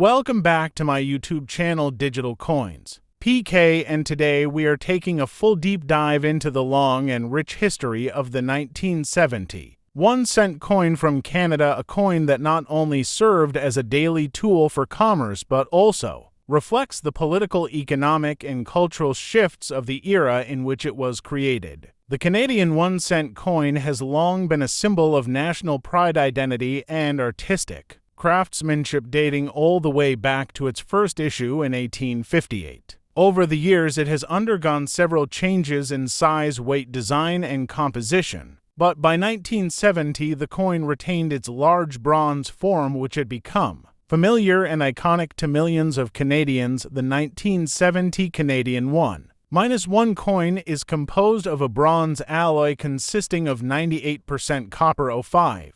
Welcome back to my YouTube channel Digital Coins, PK, and today we are taking a full deep dive into the long and rich history of the 1970 1-cent coin from Canada, a coin that not only served as a daily tool for commerce but also reflects the political, economic, and cultural shifts of the era in which it was created. The Canadian 1-cent coin has long been a symbol of national pride, identity, and artistic craftsmanship dating all the way back to its first issue in 1858. Over the years, it has undergone several changes in size, weight, design, and composition, but by 1970 the coin retained its large bronze form, which had become familiar and iconic to millions of Canadians. The 1970 Canadian 1-1 coin is composed of a bronze alloy consisting of 98% copper, 05%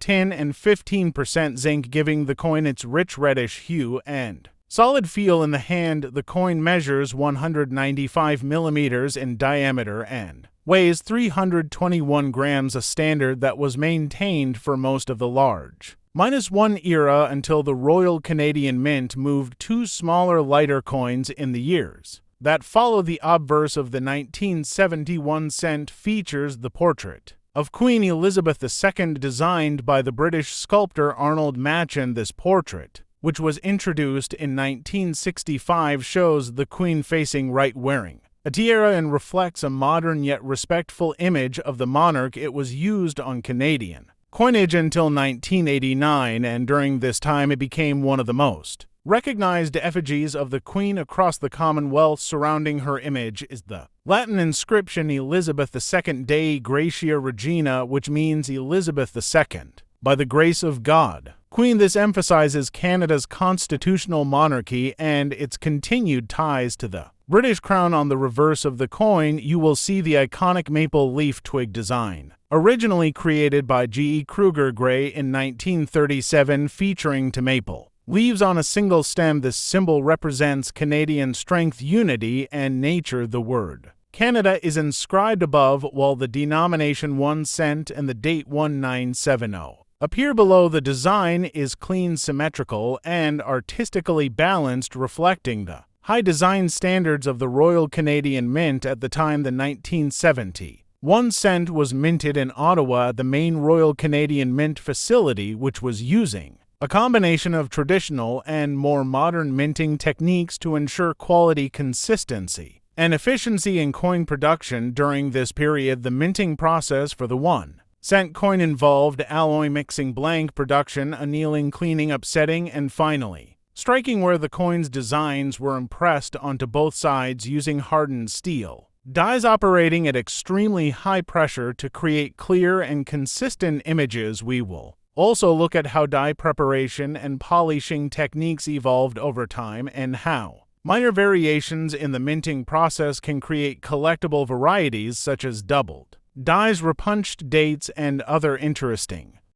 tin, and 15% zinc, giving the coin its rich reddish hue and solid feel in the hand. The coin measures 195 millimeters in diameter and weighs 321 grams, a standard that was maintained for most of the large -1 era until the Royal Canadian Mint moved two smaller, lighter coins in the years that follow. The obverse of the 1971 cent features the portrait of Queen Elizabeth II, designed by the British sculptor Arnold Machen. This portrait, which was introduced in 1965, shows the Queen facing right, wearing a tiara, and reflects a modern yet respectful image of the monarch. It was used on Canadian coinage until 1989, and during this time it became one of the most recognized effigies of the Queen across the Commonwealth. Surrounding her image is the Latin inscription Elizabeth II Dei Gratia Regina, which means Elizabeth II, by the grace of God, Queen. This emphasizes Canada's constitutional monarchy and its continued ties to the British Crown. On the reverse of the coin, you will see the iconic maple leaf twig design, originally created by G. E. Kruger Gray in 1937, featuring two maple leaves on a single stem. This symbol represents Canadian strength, unity, and nature. The word Canada is inscribed above, while the denomination 1 cent and the date 1970 appear below. The design is clean, symmetrical, and artistically balanced, reflecting the high design standards of the Royal Canadian Mint. At the time the 1970 1 cent was minted in Ottawa, the main Royal Canadian Mint facility, which was using a combination of traditional and more modern minting techniques to ensure quality, consistency, and efficiency in coin production. During this period, the minting process for the 1-cent coin involved alloy mixing, blank production, annealing, cleaning, upsetting, and finally striking, where the coin's designs were impressed onto both sides using hardened steel dies operating at extremely high pressure to create clear and consistent images. We will also look at how die preparation and polishing techniques evolved over time and how minor variations in the minting process can create collectible varieties such as doubled dies, repunched dates, and other interesting